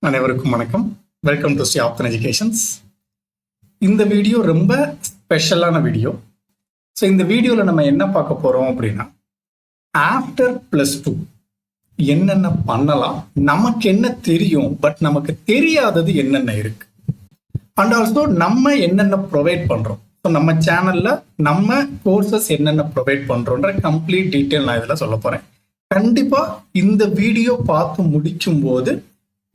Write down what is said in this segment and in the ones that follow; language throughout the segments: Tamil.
அனைவருக்கும் வணக்கம். Welcome to Sri Aptan educations. இந்த வீடியோ ரொம்ப ஸ்பெஷலான வீடியோ. ஸோ இந்த வீடியோவில் நம்ம என்ன பார்க்க போகிறோம் அப்படின்னா, ஆஃப்டர் +2 என்னென்ன பண்ணலாம், நமக்கு என்ன தெரியும், பட் நமக்கு தெரியாதது என்னென்ன இருக்கு, அண்ட் ஆல்சோ நம்ம என்னென்ன ப்ரொவைட் பண்ணுறோம். ஸோ நம்ம சேனலில் நம்ம கோர்சஸ் என்னென்ன ப்ரொவைட் பண்ணுறோன்ற கம்ப்ளீட் டீட்டெயில் நான் இதில் சொல்ல போகிறேன். கண்டிப்பாக இந்த வீடியோ பார்த்து முடிக்கும் போது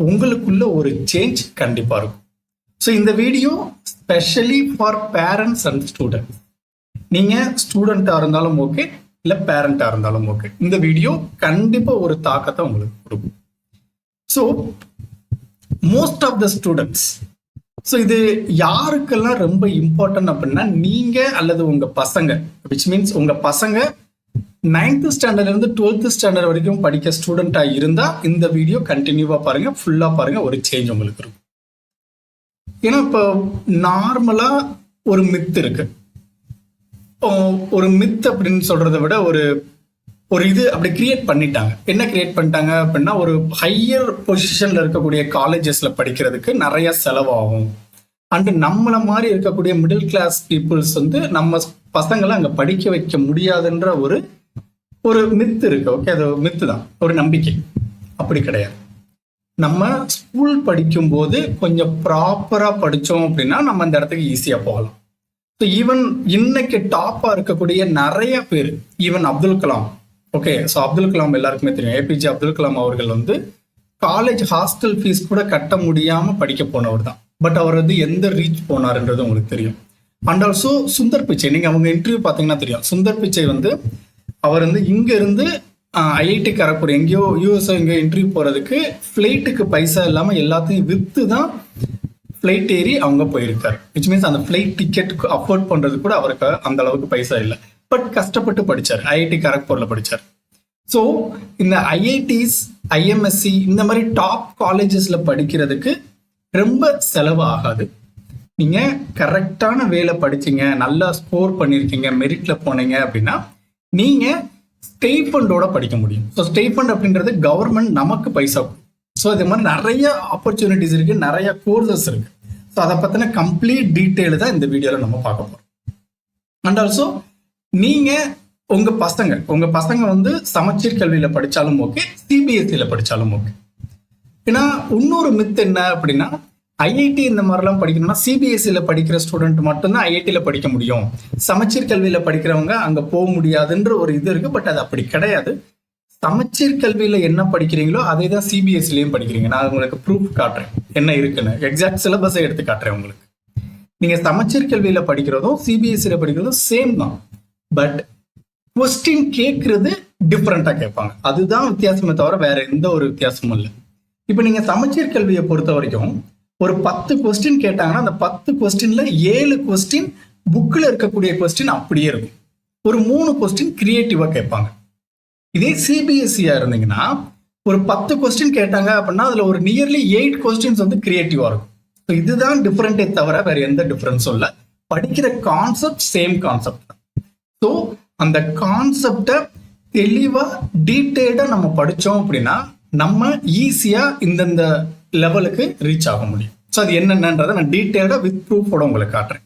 உங்களுக்குள்ள ஒரு சேஞ்ச் கண்டிப்பா இருக்கும். ஸோ இந்த video specially for parents and students. நீங்க ஸ்டூடெண்டா இருந்தாலும் ஓகே, இல்ல பேரண்டா இருந்தாலும் ஓகே, இந்த வீடியோ கண்டிப்பா ஒரு தாக்கத்தை உங்களுக்கு கொடுக்கும். So most of the students, so இது யாருக்கெல்லாம் ரொம்ப இம்பார்ட்டன்ட் அப்படின்னா, நீங்க அல்லது உங்க பசங்க, விச் மீன்ஸ் உங்க பசங்க 9th ஸ்டாண்டர்ட்ல இருந்து 12th ஸ்டாண்டர்ட் வரைக்கும் படிக்க ஸ்டூடெண்டா இருந்தா இந்த வீடியோ கண்டினியூவா பாருங்க, ஃபுல்லா பாருங்க, ஒரு சேஞ்ச் உங்களுக்கு இருக்கும். ஏன்னா இப்போ நார்மலா ஒரு மித் இருக்கு. ஒரு மித் அப்படின்னு சொல்றதை விட ஒரு இது அப்படி கிரியேட் பண்ணிட்டாங்க. என்ன கிரியேட் பண்ணிட்டாங்க அப்படின்னா, ஒரு ஹையர் பொசிஷன்ல இருக்கக்கூடிய காலேஜஸ்ல படிக்கிறதுக்கு நிறைய செலவாகும், அண்ட் நம்மள மாதிரி இருக்கக்கூடிய மிடில் கிளாஸ் பீப்புள்ஸ் வந்து நம்ம பசங்களை அங்க படிக்க வைக்க முடியாதுன்ற ஒரு மித்து இருக்கு. ஓகே, அது மித்து தான், ஒரு நம்பிக்கை. அப்படி கிடையாது. நம்ம ஸ்கூல் படிக்கும் போது கொஞ்சம் ப்ராப்பரா படிச்சோம் அப்படின்னா நம்ம அந்த இடத்துக்கு ஈஸியா போகலாம். ஸோ ஈவன் இன்னைக்கு டாப்பா இருக்கக்கூடிய நிறைய பேர், even Abdul Kalam. Okay, so Abdul Kalam எல்லாருக்குமே தெரியும். ஏபிஜே அப்துல் கலாம் அவர்கள் வந்து காலேஜ் ஹாஸ்டல் ஃபீஸ் கூட கட்ட முடியாம படிக்க போனவர் தான். பட் அவர் வந்து எந்த ரீச் போனாருன்றது உங்களுக்கு தெரியும். அண்ட் ஆல்சோ சுந்தர் பிச்சை, நீங்க அவங்க இன்டர்வியூ பார்த்தீங்கன்னா தெரியும். சுந்தர் பிச்சை வந்து அவர் வந்து இங்க இருந்து ஐஐடி கரக்பூர் எங்கேயோ யூஎஸ்ஓ எங்கேயோ இன்டர்வியூ போறதுக்கு ஃபிளைட்டுக்கு பைசா இல்லாம எல்லாத்தையும் வித்து தான் ஃபிளைட் ஏறி அவங்க போயிருக்காரு. விச் மீன்ஸ் அந்த ஃபிளைட் டிக்கெட்டுக்கு அஃபோர்ட் பண்றது கூட அவருக்கு அந்த அளவுக்கு பைசா இல்லை. பட் கஷ்டப்பட்டு படிச்சார், ஐஐடி கரக்பூர்ல படிச்சார். ஸோ இந்த ஐஐடிஸ், ஐஎம்எஸ்சி இந்த மாதிரி டாப் காலேஜஸ்ல படிக்கிறதுக்கு ரொம்ப செலவு ஆகாது. நீங்க கரெக்டான வேலை படிச்சீங்க, நல்லா ஸ்கோர் பண்ணிருக்கீங்க, மெரிட்ல போனீங்க அப்படின்னா நீங்க ஸ்டைஃபண்டோட படிக்க முடியும். ஸோ ஸ்டைஃபண்ட் அப்படின்றது கவர்மெண்ட் நமக்கு பைசா. ஸோ இது மாதிரி நிறைய ஆப்பர்ச்சுனிட்டிஸ் இருக்கு, நிறைய கோர்சஸ் இருக்கு. ஸோ அதை பத்தின கம்ப்ளீட் டீட்டெயில் தான் இந்த வீடியோல நம்ம பார்க்க போறோம். அண்ட் ஆல்சோ நீங்க உங்க பசங்க வந்து சமச்சீர் கல்வியில படிச்சாலும் ஓகே, சிபிஎஸ்சியில படிச்சாலும் ஓகே. ஏன்னா இன்னொரு மித் என்ன அப்படின்னா, ஐஐடி இந்த மாதிரிலாம் படிக்கணும்னா சிபிஎஸ்சியில படிக்கிற ஸ்டூடெண்ட் மட்டும்தான் ஐஐடியில படிக்க முடியும், சமச்சீர் கல்வியில படிக்கிறவங்க அங்க போக முடியாதுன்ற ஒரு இது இருக்கு. பட் அது அப்படி கிடையாது. சமச்சீர் கல்வியில என்ன படிக்கிறீங்களோ அதே தான் சிபிஎஸ்சிலையும் படிக்கிறீங்க. நான் உங்களுக்கு ப்ரூஃப் காட்டுறேன் என்ன இருக்குன்னு, எக்ஸாக்ட் சிலபஸை எடுத்து காட்டுறேன் உங்களுக்கு. நீங்க சமச்சீர் கல்வியில படிக்கிறதும் சிபிஎஸ்சியில படிக்கிறதும் சேம் தான். பட் கொஸ்டின் கேட்கறது டிஃப்ரெண்டா கேட்பாங்க. அதுதான் வித்தியாசமே தவிர வேற எந்த ஒரு வித்தியாசமும் இல்லை. இப்ப நீங்க சமச்சீர் கல்வியை பொறுத்த வரைக்கும் ஒரு 10 கொஸ்டின் கேட்டாங்கன்னா அந்த 10 கொஸ்டின்ல 7 கொஸ்டின் புக்ல இருக்கக்கூடிய கொஸ்டின் அப்படியே இருக்கும். ஒரு 3 கொஸ்டின் கிரியேட்டிவா கேட்பாங்க. இதே சிபிஎஸ்சியா இருந்தீங்கன்னா ஒரு 10 கொஸ்டின் கேட்டாங்க அப்படின்னா அதுல ஒரு நியர்லி 8 கொஸ்டின்ஸ் வந்து கிரியேட்டிவா இருக்கும். இதுதான் டிஃபரெண்டே தவிர வேற எந்த டிஃபரன்ஸும் இல்லை. படிக்கிற கான்செப்ட் சேம் கான்செப்ட் தான். ஸோ அந்த கான்செப்டை தெளிவா டீட்டெயில்டா நம்ம படிச்சோம் அப்படின்னா நம்ம ஈஸியா இந்தந்த லெவலுக்கு ரீச் ஆக முடியும். ஸோ அது என்னென்னன்றதை நான் டீட்டெயில்டா வித் ப்ரூஃபோட உங்களுக்கு காட்டுறேன்.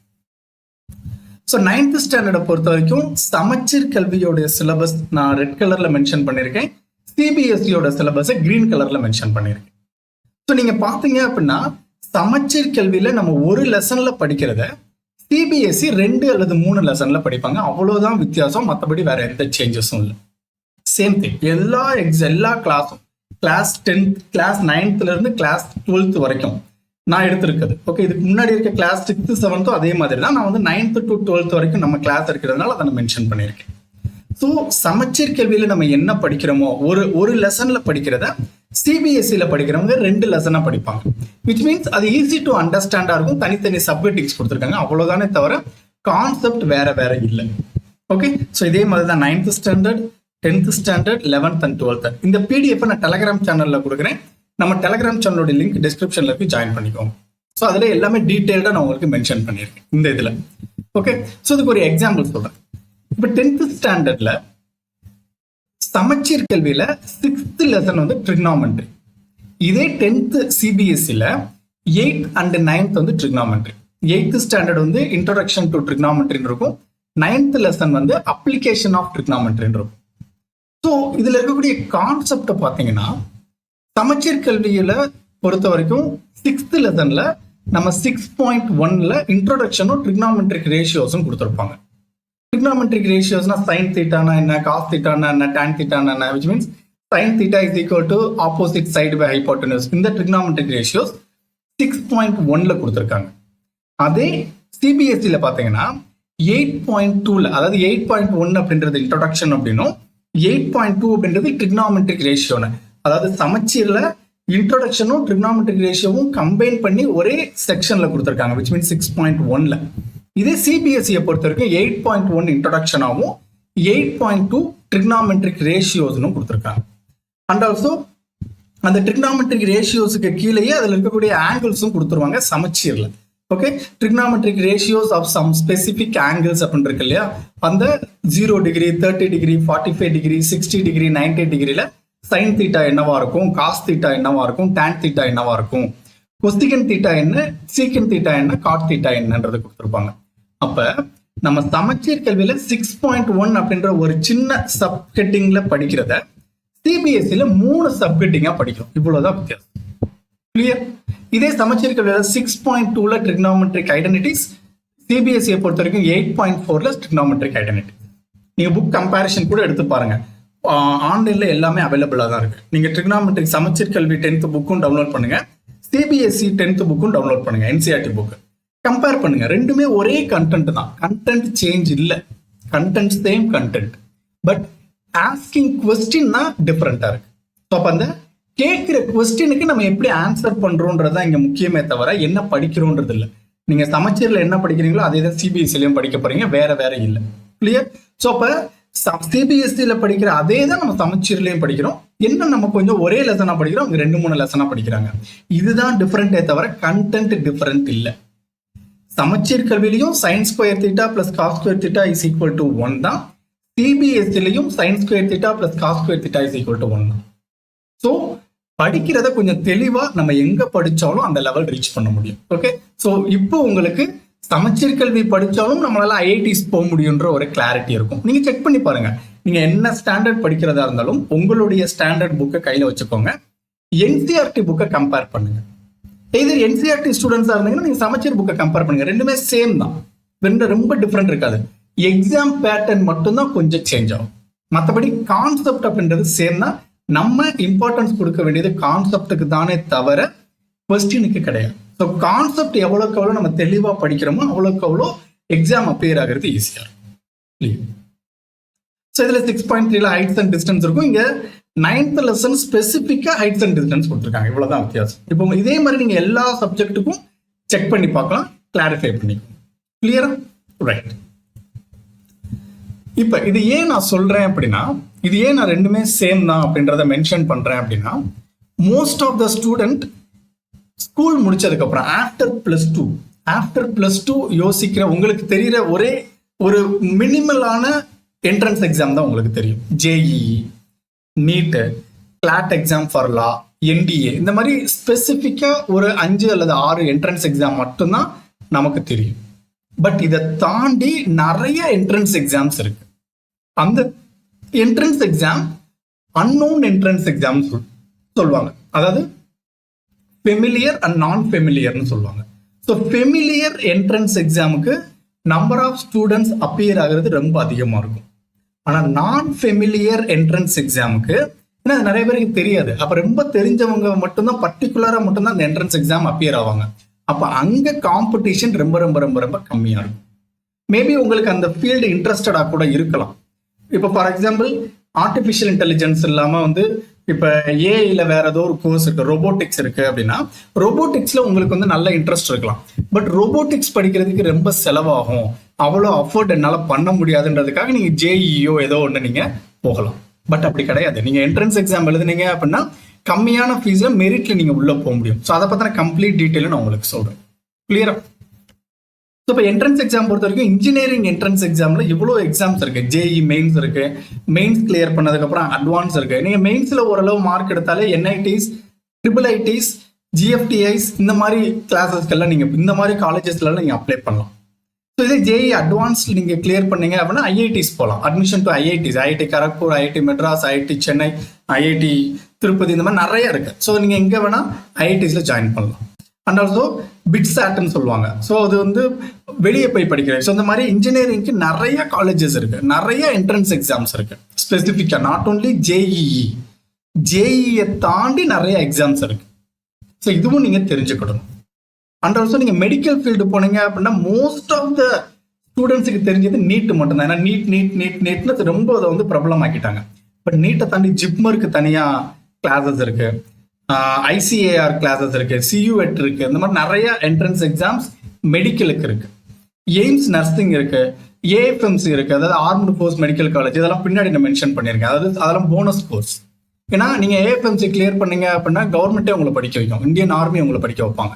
ஸோ 9th ஸ்டாண்டர்டை பொறுத்த வரைக்கும் சமச்சீர் கல்வியோட சிலபஸ் நான் ரெட் கலர்ல மென்ஷன் பண்ணியிருக்கேன், சிபிஎஸ்சியோட சிலபஸை கிரீன் கலர்ல மென்ஷன் பண்ணியிருக்கேன். ஸோ நீங்க பாத்தீங்க அப்படின்னா சமச்சீர் கல்வியில நம்ம ஒரு லெசன்ல படிக்கிறத சிபிஎஸ்சி 2 அல்லது 3 லெசன்ல படிப்பாங்க. அவ்வளவுதான் வித்தியாசம், மற்றபடி வேற எந்த சேஞ்சஸும் இல்லை. சேம் திங் எல்லா கிளாஸும், கிளாஸ் 10th, கிளாஸ் 9thல இருந்து கிளாஸ் 12th வரைக்கும் நான் எடுத்திருக்குது. ஓகே, இதுக்கு முன்னாடி இருக்க கிளாஸ் 6th 7th அதே மாதிரி தான். நான் வந்து 9th to 12th வரைக்கும் நம்ம கிளாஸ் இருக்கிறதுனால அதை நான் மென்ஷன் பண்ணியிருக்கேன். ஸோ சமச்சீர் கல்வியில நம்ம என்ன படிக்கிறோமோ ஒரு லெசன்ல படிக்கிறத சிபிஎஸ்சியில படிக்கிறவங்க 2 லெசனா படிப்பாங்க. விச் மீன்ஸ் அது ஈஸி டு அண்டர்ஸ்டாண்டா இருக்கும். தனித்தனி சப்ஜெக்ட்ஸ் கொடுத்துருக்காங்க, அவ்வளவுதானே தவிர கான்செப்ட் வேற இல்லை. ஓகே, ஸோ இதே மாதிரி தான் 9th standard, 10th standard, 11th and 12th. இந்த பிடிஎஃப் நான் டெலகிராம் சேனல்ல கொடுக்குறேன். நம்ம டெலகிராம் சேனலோட லிங்க் டிஸ்கிரிப்ஷன்ல போய் ஜாயின் பண்ணிக்கோங்க. ஸோ அதுல எல்லாமே டீட்டெயில்டா நான் உங்களுக்கு மென்ஷன் பண்ணியிருக்கேன் இந்த இதுல. ஓகே, ஸோ இதுக்கு ஒரு எக்ஸாம்பிள் சொல்றேன். இப்போ 10th ஸ்டாண்டர்ட்ல சமச்சீர் கல்வியில 6th லெசன் வந்து ட்ரிக்னாமெட்ரி. இதே 10th சிபிஎஸ்சில 8th and 9th வந்து ட்ரிக்னாமெட்ரி. 8th ஸ்டாண்டர்ட் வந்து இன்ட்ரோடக்ஷன் டு ட்ரிக்னாமெட்ரின்னு இருக்கும். 9th லெசன் வந்து அப்ளிகேஷன் ஆஃப் ட்ரிக்னாமெட்ரின்னு இருக்கும். ஸோ இதுல இருக்கக்கூடிய கான்செப்டை பார்த்தீங்கன்னா சமச்சீர் கல்வியில பொறுத்த வரைக்கும் 6th லெசன்ல நம்ம 6.1ல இன்ட்ரோடக்ஷனும் ட்ரிக்னாமெட்ரிக் ரேஷியோஸும் கொடுத்துருப்பாங்க. ட்ரிக்னாமெட்ரிக் ரேஷியோஸ்னா சைன் தீட்டானா என்ன, காஸ் தீட்டானா என்ன, டான் தீட்டானா என்ன, which means sin theta is equal to opposite side by hypotenuse. இந்த trigonometric ratios 6.1ல கொடுத்திருக்காங்க. அதே சிபிஎஸ்சில பாத்தீங்கன்னா 8.2ல, அதாவது 8.1 அப்படின்றது இன்ட்ரோடக்ஷன் அப்படின்னும் 8.2 அப்படின்றது trigonometric ratio. அதாவது சமச்சீர்ல இன்ட்ரோடக்ஷனும் trigonometric ratioவும் கம்பைன் பண்ணி ஒரே செக்ஷன்ல கொடுத்திருக்காங்க, which means 6.1ல. இதே சிபிஎஸ்சியை பொறுத்த வரைக்கும் 8.1 இன்ட்ரோடக்ஷனாகவும் 8.2 trigonometric ratiosனும் கொடுத்திருக்காங்க. அண்ட் ஆல்சோ அந்த ட்ரிக்னாமெட்ரிக் ரேஷியோஸுக்கு கீழேயே அதில் இருக்கக்கூடிய ஆங்கிள்ஸும் கொடுத்துருவாங்க சமச்சீர்ல. Okay, trigonometric ratios of some specific angles அப்படின்னு இருக்கு இல்லையா, அந்த 0 டிகிரி, 30 டிகிரி, 45 டிகிரி, 60 டிகிரி, 90 டிகிரியில சைன் தீட்டா என்னவா இருக்கும், காஸ் தீட்டா என்னவா இருக்கும், டான் தீட்டா என்னவா இருக்கும், கொஸ்டிகன் தீட்டா என்ன, சீக்கன் தீட்டா என்ன, காட் தீட்டா என்னன்றது கொடுத்துருப்பாங்க. அப்ப நம்ம சமச்சீர் கல்வியில 6.1 அப்படின்ற ஒரு சின்ன சப் ஹெட்டிங்ல படிக்கிறத சிபிஎஸ்சில 3 சப்ஹெட்டிங்கா படிக்கிறோம். இவ்வளவுதான் வித்தியாசம். கிளியர்? இதே சமச்சீர் கல்வியில 6.2ல ட்ரிக்னாமெட்ரிக் ஐடென்டிட்டிஸ், சிபிஎஸ்சியை பொறுத்த வரைக்கும் 8.4ல ட்ரிக்னாமெட்ரிக் ஐடென்டிட்டிஸ். நீங்க புக் கம்பேரிஷன் கூட எடுத்து பாருங்க, ஆன்லைன்ல எல்லாமே அவைலபிளா தான் இருக்கு. நீங்க ட்ரிக்னாமெட்ரிக் சமச்சீர் கல்வி 10th புக்கும் டவுன்லோட் பண்ணுங்க, சிபிஎஸ்சி 10th புக்கும் டவுன்லோட் பண்ணுங்க, என்சிஆர்டி புக் கம்பேர் பண்ணுங்க. ரெண்டுமே ஒரே கண்டென்ட் தான், கண்டென்ட் சேஞ்ச் இல்ல, content same content, but asking question தான் டிஃபரெண்டா இருக்கு. ஸோ அப்போ அந்த கேட்கிற கொஸ்டினுக்கு நம்ம எப்படி ஆன்சர் பண்றோம்ன்றதுதான் இங்க முக்கியமே தவிர என்ன படிக்கிறோன்றது இல்லை. நீங்க சமச்சீர்ல என்ன படிக்கிறீங்களோ அதே தான் சிபிஎஸ்சிலையும் படிக்க போறீங்க, வேற வேற இல்லை. கிளியர்? ஸோ அப்ப சிபிஎஸ்சியில படிக்கிற அதே தான் நம்ம சமச்சீர்லயும் படிக்கிறோம். என்ன நம்ம கொஞ்சம் ஒரே லெசனா படிக்கிறோம், அவங்க 2-3 லெசனா படிக்கிறாங்க. இதுதான் டிஃபரெண்டே தவிர கண்டென்ட் டிஃபரெண்ட் இல்லை. சமச்சீர் கல்வியிலையும் sine square theta plus cos square theta is equal to 1 தான். சிபிஎஸ்சிலையும் sine square theta plus cos square theta is equal to 1 தான். ஸோ படிக்கிறத கொஞ்சம் தெளிவா நம்ம எங்க படிச்சாலும் அந்த லெவல் ரீச் பண்ண முடியும். ஓகே, ஸோ இப்போ உங்களுக்கு சமச்சீர் கல்வி படிச்சாலும் நம்மளால ஐஐடிஸ் போக முடியுன்ற ஒரு கிளாரிட்டி இருக்கும். நீங்க செக் பண்ணி பாருங்க, நீங்க என்ன ஸ்டாண்டர்ட் படிக்கிறதா இருந்தாலும் உங்களுடைய ஸ்டாண்டர்ட் புக்கை கையில வச்சுக்கோங்க, என்சிஆர்டி புக்கை கம்பேர் பண்ணுங்க. எதிர் என்சிஆர்டி ஸ்டூடெண்ட்ஸா இருந்தீங்கன்னா நீங்க சமச்சீர் புக்கை கம்பேர் பண்ணுங்க, ரெண்டுமே சேம் தான், ரொம்ப டிஃபரெண்ட் இருக்காது. எக்ஸாம் பேட்டர்ன் மட்டும்தான் கொஞ்சம் சேஞ்ச் ஆகும், மற்றபடி கான்செப்ட் அப்படின்றது சேம் தான். நம்ம இம்பார்ட்டன்ஸ் கொடுக்க வேண்டியது கான்செப்டுக்கு தானே தவிர கொஸ்டினுக்கு கிடையாது. ஸோ கான்செப்ட் எவ்வளோக்கு எவ்வளோ நம்ம தெளிவாக படிக்கிறோமோ அவ்வளோக்கு அவ்வளோ எக்ஸாம் அப்பியர் ஆகிறது ஈஸியாக இருக்கும். ஸோ இதில் 6.3ல ஹைட்ஸ் அண்ட் டிஸ்டன்ஸ் இருக்கும். இங்கே 9th லெசன் ஸ்பெசிஃபிக்காக ஹைட்ஸ் அண்ட் டிஸ்டன்ஸ் கொடுத்துருக்காங்க. இவ்வளோதான் வித்தியாசம். இப்போ இதே மாதிரி நீங்கள் எல்லா சப்ஜெக்ட்டுக்கும் செக் பண்ணி பார்க்கலாம், கிளாரிஃபை பண்ணிக்கணும். கிளியரா? ரைட். இப்போ இது ஏன் நான் சொல்றேன் அப்படின்னா, இது ஏன் நான் ரெண்டுமே சேம் தான் அப்படின்றத மென்ஷன் பண்றேன் அப்படின்னா, most of the student school முடிச்சதுக்கு அப்புறம் ஆஃப்டர் பிளஸ் டூ யோசிக்கிற உங்களுக்கு தெரிகிற ஒரே ஒரு மினிமலான என்ட்ரன்ஸ் எக்ஸாம் தான் உங்களுக்கு தெரியும். JEE, NEET, CLAT exam for law, NDA, இந்த மாதிரி ஸ்பெசிஃபிக்கா ஒரு 5 அல்லது 6 என்ட்ரன்ஸ் எக்ஸாம் மட்டும்தான் நமக்கு தெரியும். பட் இதை தாண்டி நிறைய என்ட்ரன்ஸ் எக்ஸாம்ஸ் இருக்கு. அந்த entrance exam unknown entrance exam சொல்லுவாங்க, அதாவது ஃபெமிலியர் அண்ட் நான் ஃபெமிலியர்னு சொல்லுவாங்க. ஸோ ஃபெமிலியர் என்ட்ரன்ஸ் எக்ஸாமுக்கு நம்பர் ஆஃப் ஸ்டூடெண்ட்ஸ் அப்பியர் ஆகிறது ரொம்ப அதிகமாக இருக்கும். ஆனால் நான் ஃபெமிலியர் என்ட்ரன்ஸ் எக்ஸாமுக்கு ஏன்னா நிறைய பேருக்கு தெரியாது, அப்போ ரொம்ப தெரிஞ்சவங்க மட்டும்தான் பர்டிகுலராக மட்டும்தான் அந்த என்ட்ரன்ஸ் எக்ஸாம் அப்பியர் ஆவாங்க. அப்போ அங்கே காம்படிஷன் ரொம்ப ரொம்ப ரொம்ப ரொம்ப கம்மியாக இருக்கும். மேபி உங்களுக்கு அந்த ஃபீல்டு இன்ட்ரெஸ்டடாக கூட இருக்கலாம். இப்போ ஃபார் எக்ஸாம்பிள் ஆர்டிஃபிஷியல் இன்டெலிஜென்ஸ் இல்லாமல் வந்து இப்போ ஏஐல வேற ஏதோ ஒரு கோர்ஸ் இருக்கு, ரோபோட்டிக்ஸ் இருக்கு அப்படின்னா ரோபோட்டிக்ஸ்ல உங்களுக்கு வந்து நல்ல இன்ட்ரெஸ்ட் இருக்கலாம். பட் ரோபோட்டிக்ஸ் படிக்கிறதுக்கு ரொம்ப செலவாகும், அவ்வளோ அஃபோர்ட் என்னால் பண்ண முடியாதுன்றதுக்காக நீங்க ஜேஇஓ ஏதோ ஒன்று நீங்க போகலாம். பட் அப்படி கிடையாது. நீங்க என்ட்ரன்ஸ் எக்ஸாம் எழுதுனீங்க அப்படின்னா கம்மியான ஃபீஸ்ல மெரிட்ல நீங்க உள்ள போக முடியும். ஸோ அதை பத்தின கம்ப்ளீட் டீட்டெயில் நான் உங்களுக்கு சொல்றேன். கிளியரா? ஸோ இப்போ என்ட்ரன்ஸ் எக்ஸாம் பொறுத்த வரைக்கும் இன்ஜினியரிங் என்ட்ரன்ஸ் எக்ஸாம்ல இவ்வளோ எக்ஸாம்ஸ் இருக்கு. ஜேஇ மெயின்ஸ் இருக்கு, மெயின்ஸ் கிளியர் பண்ணதுக்கப்புறம் அட்வான்ஸ் இருக்கு. நீங்க மெயின்ஸ்ல ஓரளவு மார்க் எடுத்தாலே என்ஐடிஸ், ட்ரிபிள் ஐடிஸ், ஜிஎஃப்டிஐஸ் இந்த மாதிரி கிளாஸஸ்க்கெல்லாம் நீங்கள் இந்த மாதிரி காலேஜஸ்லாம் நீங்கள் அப்ளை பண்ணலாம். ஸோ இதே ஜேஇ அட்வான்ஸ்ட் நீங்கள் கிளியர் பண்ணீங்க அப்படின்னா ஐஐடிஸ் போகலாம். Admission to IITs, IIT Kharagpur, IIT Madras, IIT Chennai, IIT Tirupati, இந்த மாதிரி நிறைய இருக்கு. ஸோ நீங்கள் எங்கே வேணால் ஐஐடிஸில் ஜாயின் பண்ணலாம். அண்ட் ஆல்சோ பிட்சாட்னு சொல்லுவாங்க. ஸோ அது வந்து வெளியே போய் படிக்கிறது. ஸோ இந்த மாதிரி இன்ஜினியரிங்க்கு நிறைய காலேஜஸ் இருக்கு, நிறைய என்ட்ரன்ஸ் எக்ஸாம்ஸ் இருக்கு ஸ்பெசிஃபிக்காக. நாட் ஓன்லி ஜேஇயை தாண்டி நிறைய எக்ஸாம்ஸ் இருக்கு. ஸோ இதுவும் நீங்கள் தெரிஞ்சுக்கணும். அண்ட் ஆல்சோ நீங்கள் மெடிக்கல் ஃபீல்டு போனீங்க அப்படின்னா மோஸ்ட் ஆஃப் த ஸ்டூடெண்ட்ஸுக்கு தெரிஞ்சது நீட் மட்டும்தான். ஏன்னா நீட்னு ரொம்ப அதை வந்து பிரபலம் ஆக்கிட்டாங்க. பட் நீட்டை தாண்டி ஜிப்மருக்கு தனியாக கிளாஸஸ் இருக்கு, ஐசிஏஆர் கிளாஸஸ் இருக்கு, சியூஎட் இருக்கு. இந்த மாதிரி நிறைய என்ட்ரன்ஸ் எக்ஸாம்ஸ் மெடிக்கலுக்கு இருக்கு. எய்ம்ஸ் நர்சிங் இருக்கு, ஏஎஃப்எம்சி இருக்கு, அதாவது ஆர்ம்டு ஃபோர்ஸ் மெடிக்கல் காலேஜ். இதெல்லாம் பின்னாடி நான் மென்ஷன் பண்ணியிருக்கேன். அதாவது அதெல்லாம் போனஸ் கோர்ஸ். ஏன்னா நீங்க ஏஎஃப்எம்சி கிளியர் பண்ணீங்க அப்படின்னா கவர்மெண்ட்டே உங்களை படிக்க வைக்கும், இந்தியன் ஆர்மி உங்களை படிக்க வைப்பாங்க.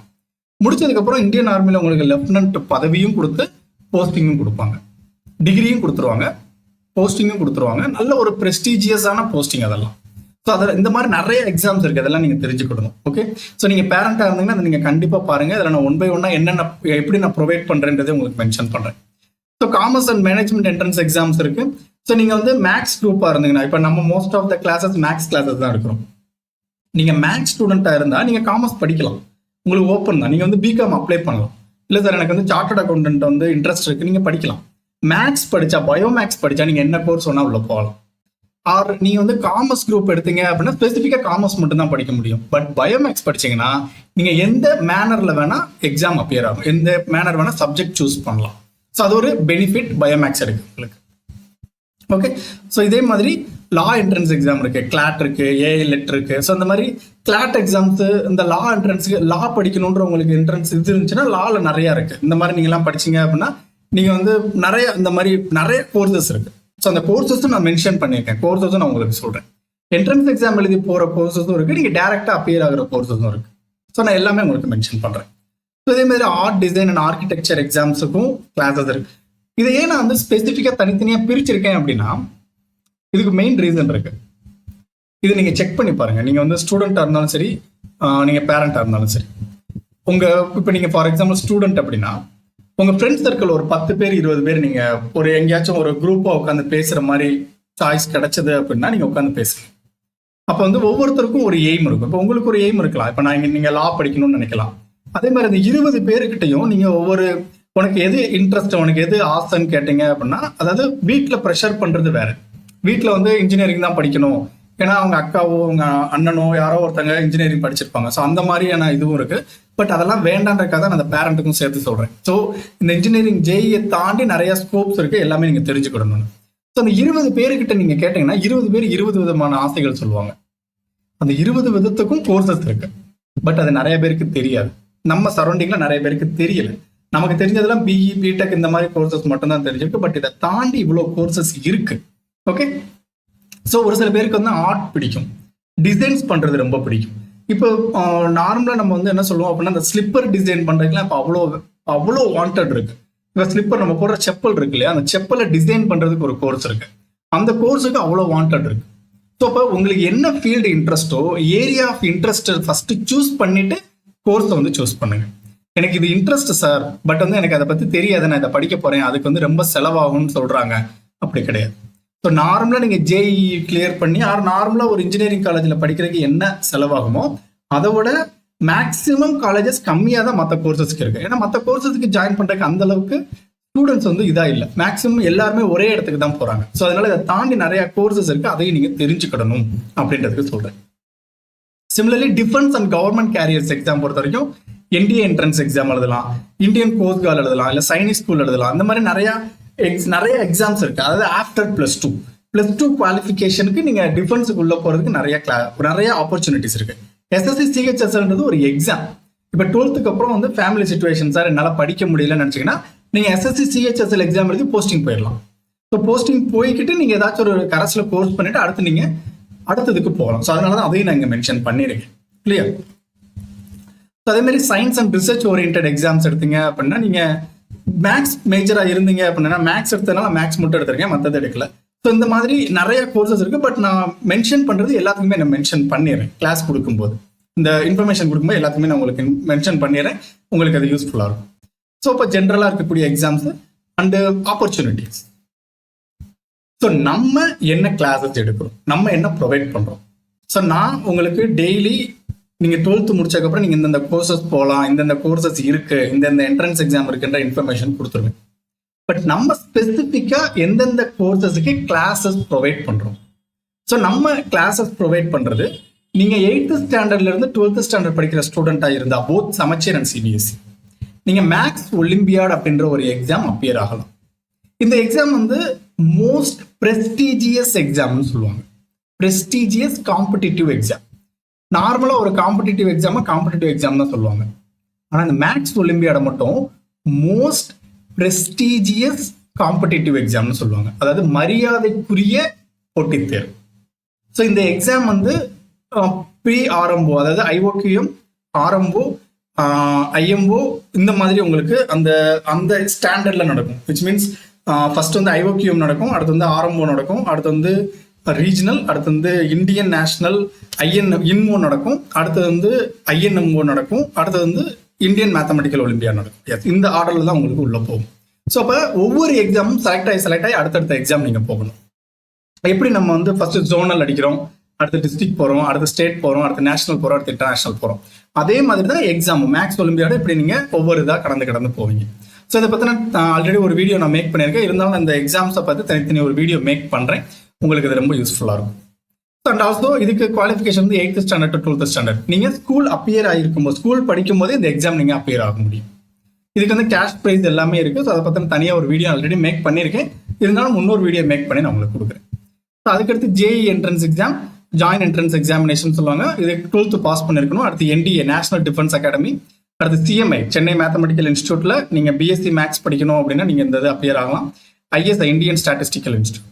முடிச்சதுக்கப்புறம் இந்தியன் ஆர்மியில் உங்களுக்கு லெப்டினன்ட் பதவியும் கொடுத்து போஸ்டிங்கும் கொடுப்பாங்க, டிகிரியும் கொடுத்துருவாங்க, போஸ்டிங்கும் கொடுத்துருவாங்க. நல்ல ஒரு ப்ரெஸ்டீஜியஸான போஸ்டிங் அதெல்லாம். ஸோ அதில் இந்த மாதிரி நிறைய எக்ஸாம்ஸ் இருக்குது, அதெல்லாம் நீங்கள் தெரிஞ்சுக்கணும். ஓகே, ஸோ நீங்கள் பேரண்டாக இருந்தீங்கன்னா அதை நீங்கள் கண்டிப்பாக பாருங்கள். அதில் நான் 1 by 1 என்னென்ன எப்படி நான் ப்ரொவைட் பண்ணுறேன்றதை உங்களுக்கு மென்ஷன் பண்ணுறேன். So commerce and management entrance exams இருக்குது. ஸோ நீங்கள் வந்து மேக்ஸ் குரூப்பாக இருந்தீங்கன்னா, இப்போ நம்ம most of the classes maths classes தான் இருக்கிறோம். நீங்கள் மேக்ஸ் ஸ்டூடெண்ட்டாக இருந்தால் நீங்கள் காமர்ஸ் படிக்கலாம், உங்களுக்கு ஓப்பன் தான். நீங்கள் வந்து பிகாம் அப்ளை பண்ணலாம். இல்லை சார் எனக்கு வந்து சார்ட்டர்ட் அக்கௌண்டன்ட் வந்து இன்ட்ரெஸ்ட் இருக்குது, நீங்கள் படிக்கலாம். மேக்ஸ் படித்தா, பயோமேக்ஸ் படித்தா நீங்கள் என்ன கோர்ஸ் வேணால் உள்ள போகலாம். ஆர் நீங்கள் வந்து காமர்ஸ் குரூப் எடுத்தீங்க அப்படின்னா ஸ்பெசிஃபிக்காக காமர்ஸ் மட்டும் தான் படிக்க முடியும். பட் பயோமேக்ஸ் படிச்சீங்கன்னா நீங்கள் எந்த மேனரில் வேணால் எக்ஸாம் அப்பியர் ஆகும், எந்த மேனர் வேணால் சப்ஜெக்ட் சூஸ் பண்ணலாம். ஸோ அது ஒரு பெனிஃபிட் பயோமேக்ஸ் இருக்கு உங்களுக்கு. ஓகே, ஸோ இதே மாதிரி லா என்ட்ரன்ஸ் எக்ஸாம் இருக்கு, கிளாட் இருக்கு, ஏஐ லெட் இருக்கு. ஸோ இந்த மாதிரி கிளாட் எக்ஸாம்ஸ், இந்த லா என்ட்ரன்ஸுக்கு லா படிக்கணுன்ற உங்களுக்கு என்ட்ரன்ஸ் இது இருந்துச்சுன்னா லாவில் நிறைய இருக்கு. இந்த மாதிரி நீங்கள்லாம் படிச்சீங்க அப்படின்னா நீங்கள் வந்து நிறைய இந்த மாதிரி நிறைய கோர்சஸ் இருக்கு. ஸோ அந்த கோர்சஸும் நான் மென்ஷன் பண்ணியிருக்கேன், கோர்சஸும் நான் உங்களுக்கு சொல்கிறேன். என்ட்ரன்ஸ் எக்ஸாம் எழுதி போகிற கோர்சஸும் இருக்குது, நீங்கள் டேரெக்டாக அப்பியர் ஆகிற கோர்சஸும் இருக்குது. ஸோ நான் எல்லாமே உங்களுக்கு மென்ஷன் பண்ணுறேன். ஸோ இதே மாதிரி ஆர்ட், டிசைன் அண்ட் ஆர்கிடெக்சர் எக்ஸாம்ஸுக்கும் கிளாஸஸ் இருக்குது. இதை ஏன் நான் வந்து ஸ்பெசிஃபிக்காக தனித்தனியாக பிரிச்சிருக்கேன் அப்படின்னா இதுக்கு மெயின் ரீசன் இருக்குது. இது நீங்கள் செக் பண்ணி பாருங்கள். நீங்கள் வந்து ஸ்டூடெண்ட்டாக இருந்தாலும் சரி, நீங்கள் பேரண்ட்டாக இருந்தாலும் சரி. இப்போ நீங்கள் ஃபார் எக்ஸாம்பிள் ஸ்டூடெண்ட் அப்படின்னா உங்கள் ஃப்ரெண்ட்ஸ் சர்க்கிள் ஒரு 10 பேர் 20 பேர் நீங்கள் ஒரு எங்கேயாச்சும் ஒரு குரூப்பாக உட்காந்து பேசுகிற மாதிரி சாய்ஸ் கிடைச்சது அப்படின்னா நீங்கள் உட்காந்து பேசுங்க. அப்போ வந்து ஒவ்வொருத்தருக்கும் ஒரு எய்ம் இருக்கும். இப்போ உங்களுக்கு ஒரு எய்ம் இருக்கலாம். இப்போ நீங்கள் லா படிக்கணும்னு நினைக்கலாம். அதே மாதிரி அந்த 20 பேருக்கிட்டையும் நீங்கள் ஒவ்வொரு உனக்கு எது இன்ட்ரெஸ்ட், உனக்கு எது ஆசைன்னு கேட்டீங்க அப்படின்னா, அதாவது வீட்டில் ப்ரெஷர் பண்ணுறது வேற. வீட்டில் வந்து இன்ஜினியரிங் தான் படிக்கணும், ஏன்னா அவங்க அக்காவோ அவங்க அண்ணனோ யாரோ ஒருத்தங்க இன்ஜினியரிங் படிச்சிருப்பாங்க. ஸோ அந்த மாதிரியான இதுவும் இருக்கு. பட் அதெல்லாம் வேண்டான்றக்காக நான் அந்த பேரண்ட்டுக்கும் சேர்த்து சொல்றேன். ஸோ இந்த இன்ஜினியரிங் ஜேஇயை தாண்டி நிறைய ஸ்கோப்ஸ் இருக்கு, எல்லாமே நீங்க தெரிஞ்சுக்கணும். ஸோ அந்த 20 பேருக்கிட்ட நீங்க கேட்டீங்கன்னா 20 பேர் 20 விதமான ஆசைகள் சொல்லுவாங்க. அந்த 20 விதத்துக்கும் கோர்சஸ் இருக்கு. பட் அது நிறைய பேருக்கு தெரியாது. நம்ம சரௌண்டிங்ல நிறைய பேருக்கு தெரியல. நமக்கு தெரிஞ்சதெல்லாம் பிஇ, பிடெக் இந்த மாதிரி கோர்சஸ் மட்டும் தான் தெரிஞ்சிருக்கு. பட் இதை தாண்டி இவ்வளோ கோர்சஸ் இருக்கு. ஓகே, ஸோ ஒரு சில பேருக்கு வந்து ஆர்ட் பிடிக்கும், டிசைன்ஸ் பண்றது ரொம்ப பிடிக்கும். இப்போ நார்மலா நம்ம வந்து என்ன சொல்லுவோம் அப்படின்னா, அந்த ஸ்லிப்பர் டிசைன் பண்றதுக்குலாம் இப்போ அவ்வளோ வாண்டட் இருக்கு. இப்போ ஸ்லிப்பர் நம்ம போடுற செப்பல் இருக்கு இல்லையா, அந்த செப்பலை டிசைன் பண்றதுக்கு ஒரு கோர்ஸ் இருக்கு. அந்த கோர்ஸுக்கு அவ்வளோ வாண்டட் இருக்கு. ஸோ இப்போ உங்களுக்கு என்ன ஃபீல்டு இன்ட்ரெஸ்டோ, area of interest first choose பண்ணிட்டு கோர்ஸை வந்து சூஸ் பண்ணுங்க. எனக்கு இது இன்ட்ரெஸ்ட் சார், பட் வந்து எனக்கு அதை பத்தி தெரியாது, நான் இதை படிக்க போறேன், அதுக்கு வந்து ரொம்ப செலவாகும்னு சொல்றாங்க. அப்படி கிடையாது. ஸோ நார்மலாக நீங்கள் ஜேஇ கிளியர் பண்ணி நார்மலாக ஒரு இன்ஜினியரிங் காலேஜில் படிக்கிறதுக்கு என்ன செலவாகுமோ அதை விட மேக்ஸிமம் காலேஜஸ் கம்மியாக தான் மற்ற கோர்சஸ்க்கு இருக்கு. ஏன்னா மற்ற கோர்சஸ்க்கு ஜாயின் பண்ணுறதுக்கு அந்த அளவுக்கு ஸ்டூடெண்ட்ஸ் வந்து இதாக இல்லை. மேக்ஸிமம் எல்லாருமே ஒரே இடத்துக்கு தான் போகிறாங்க. ஸோ அதனால இதை தாண்டி நிறைய கோர்சஸ் இருக்கு, அதையும் நீங்கள் தெரிஞ்சுக்கிடணும் அப்படின்றதுக்கு சொல்கிறேன். Similarly defence and government careers exam பொறுத்த வரைக்கும் என்டிஏ என்ட்ரன்ஸ் எக்ஸாம் எழுதலாம், இந்தியன் கோஸ்ட் கார்டு எழுதலாம், இல்லை சைனிக் ஸ்கூல் எழுதலாம். அந்த மாதிரி நிறைய எக்ஸாம்ஸ் இருக்கு. அதாவது ஆஃப்டர் +2 குவாலிஃபிகேஷனுக்கு நீங்க டிஃபென்ஸுக்கு உள்ள போறதுக்கு நிறைய ஆப்பர்ச்சுனிட்டிஸ் இருக்கு. எஸ்எஸ்சி சிஹெச்எஸ்எல்ன்றது ஒரு எக்ஸாம். இப்போ 12th அப்புறம் வந்து ஃபேமிலி சிச்சுவேஷன் சார் என்னால் படிக்க முடியலன்னு நினைச்சீங்கன்னா நீங்க எஸ்எஸ்சி சிஹெச்எஸ்எல் எக்ஸாம் எழுதி போஸ்டிங் போயிடலாம். ஸோ போஸ்டிங் போய்கிட்டு நீங்க ஏதாச்சும் ஒரு கரஸ்ல கோர்ஸ் பண்ணிட்டு அடுத்து நீங்க அடுத்ததுக்கு போகலாம். ஸோ அதனால தான் அதையும் நான் இங்கே மென்ஷன் பண்ணிருக்கேன். கிளியர்? அதே மாதிரி science and research oriented exams எடுத்தீங்க அப்படின்னா நீங்க மேக்ஸ் மேஜரா இருந்தீங்க அப்படின்னா, மேக்ஸ் எடுத்ததுனால மேக்ஸ் மட்டும் எடுத்திருக்கேன், மற்றது எடுக்கல. ஸோ இந்த மாதிரி நிறைய கோர்சஸ் இருக்கு. பட் நான் மென்ஷன் பண்றது எல்லாத்துக்குமே நான் மென்ஷன் பண்ணிடுறேன் கிளாஸ் கொடுக்கும்போது. இந்த இன்ஃபர்மேஷன் கொடுக்கும்போது எல்லாத்தையுமே நான் உங்களுக்கு மென்ஷன் பண்ணிடுறேன், உங்களுக்கு அது யூஸ்ஃபுல்லாக இருக்கும். ஸோ இப்போ ஜென்ரலாக இருக்கக்கூடிய எக்ஸாம்ஸ் அண்ட் ஆப்பர்ச்சுனிட்டிஸ். ஸோ நம்ம என்ன கிளாஸஸ் எடுக்கிறோம், நம்ம என்ன ப்ரொவைட் பண்ணுறோம். ஸோ நான் உங்களுக்கு டெய்லி நீங்கள் 12th முடிச்சதுக்கப்புறம் நீங்கள் இந்தந்த கோர்சஸ் போகலாம், இந்தந்த கோர்சஸ் இருக்குது, இந்தந்த என்ட்ரன்ஸ் எக்ஸாம் இருக்குன்ற இன்ஃபர்மேஷன் கொடுத்துருவேன். பட் நம்ம ஸ்பெசிஃபிக்காக எந்தெந்த கோர்சஸுக்கு கிளாஸஸ் ப்ரொவைட் பண்ணுறோம். ஸோ நம்ம கிளாஸஸ் ப்ரொவைட் பண்ணுறது, நீங்கள் 8th ஸ்டாண்டர்ட்லேருந்து 12th ஸ்டாண்டர்ட் படிக்கிற ஸ்டூடெண்ட்டாக இருந்தால் போத் சமச்சீர் அண்ட் சிபிஎஸ்சி, நீங்கள் மேக்ஸ் ஒலிம்பியாட் அப்படின்ற ஒரு எக்ஸாம் அப்பியர் ஆகலாம். இந்த எக்ஸாம் வந்து மோஸ்ட் ப்ரெஸ்டீஜியஸ் எக்ஸாம்னு சொல்லுவாங்க. Prestigious competitive exam. நார்மலாக ஒரு காம்படிட்டிவ் எக்ஸாம் தான் சொல்லுவாங்க. ஆனால் இந்த மேக்ஸ் ஒலிம்பியாடை மட்டும் மோஸ்ட் ப்ரெஸ்டீஜியஸ் காம்படிட்டிவ் எக்ஸாம்னு சொல்லுவாங்க. அதாவது மரியாதைக்குரிய போட்டித் தேர்வு. ஸோ இந்த எக்ஸாம் வந்து ப்ரீ ஆர்எம்போ, அதாவது ஐஓக்யூஎம், ஆர்எம்போ, ஐஎம்ஓ இந்த மாதிரி உங்களுக்கு அந்த அந்த ஸ்டாண்டர்டில் நடக்கும். விச் மீன்ஸ் ஃபர்ஸ்ட் வந்து ஐஓக்யூஎம் நடக்கும், அடுத்து வந்து ஆர்எம்போ நடக்கும், அடுத்து வந்து ரீஜனல், அடுத்து வந்து இந்தியன் நேஷனல் இன்மோ நடக்கும், அடுத்தது வந்து ஐஎன்எம்ஓ நடக்கும், அடுத்தது வந்து இந்தியன் மேத்தமெட்டிக்கல் ஒலிம்பியா நடக்கும். இந்த ஆர்டரில் தான் உங்களுக்கு உள்ள போகும். ஸோ அப்போ ஒவ்வொரு எக்ஸாமும் செலக்ட் ஆகி அடுத்தடுத்த எக்ஸாம் நீங்கள் போகணும். எப்படி நம்ம வந்து ஃபர்ஸ்ட் ஜோனல் அடிக்கிறோம், அடுத்து டிஸ்ட்ரிக்ட் போகிறோம், அடுத்து ஸ்டேட் போகிறோம், அடுத்து நேஷனல் போகிறோம், அடுத்து இன்டர்நேஷனல் போகிறோம். அதே மாதிரி தான் எக்ஸாம் மேக்ஸ் ஒலிம்பியாட இப்படி நீங்கள் ஒவ்வொரு இதாக கடந்து போவீங்க. ஸோ இதை பற்றின ஆல்ரெடி ஒரு வீடியோ நான் மேக் பண்ணியிருக்கேன். இருந்தாலும் அந்த எக்ஸாம்ஸை பார்த்து தனித்தனி ஒரு வீடியோ மேக் பண்ணுறேன், உங்களுக்கு இது ரொம்ப யூஸ்ஃபுல்லாக இருக்கும். அண்ட் ஆல்சோ இதுக்கு குவாலிஃபிகேஷன் வந்து 8th standard to 12th standard. நீங்கள் ஸ்கூல் அப்பியர் ஆகிருக்கும்போது, ஸ்கூல் படிக்கும் போதே இந்த எக்ஸாம் நீங்கள் அப்பியர் ஆக முடியும். இதுக்கு வந்து கேஷ் ப்ரைஸ் எல்லாமே இருக்குது. ஸோ அதை பற்றின தனியாக ஒரு வீடியோ ஆல்ரெடி மேக் பண்ணியிருக்கேன். இருந்தாலும் இன்னொரு வீடியோ மேக் பண்ணி நான் உங்களுக்கு கொடுக்குறேன். ஸோ அதுக்கடுத்து JE entrance exam, join entrance examination சொல்லுவாங்க. இது 12th பாஸ் பண்ணிருக்கணும். அடுத்து என்டிஏ நேஷனல் டிஃபென்ஸ் அகாடமி, அடுத்து சிஎம்ஐ சென்னை மேத்தமெட்டிக்கல் இன்ஸ்டியூட்ல நீங்க பிஎஸ்சி மேக்ஸ் படிக்கணும் அப்படின்னா நீங்க இந்த இது அப்பியர் ஆகலாம். ISI Indian statistical institute.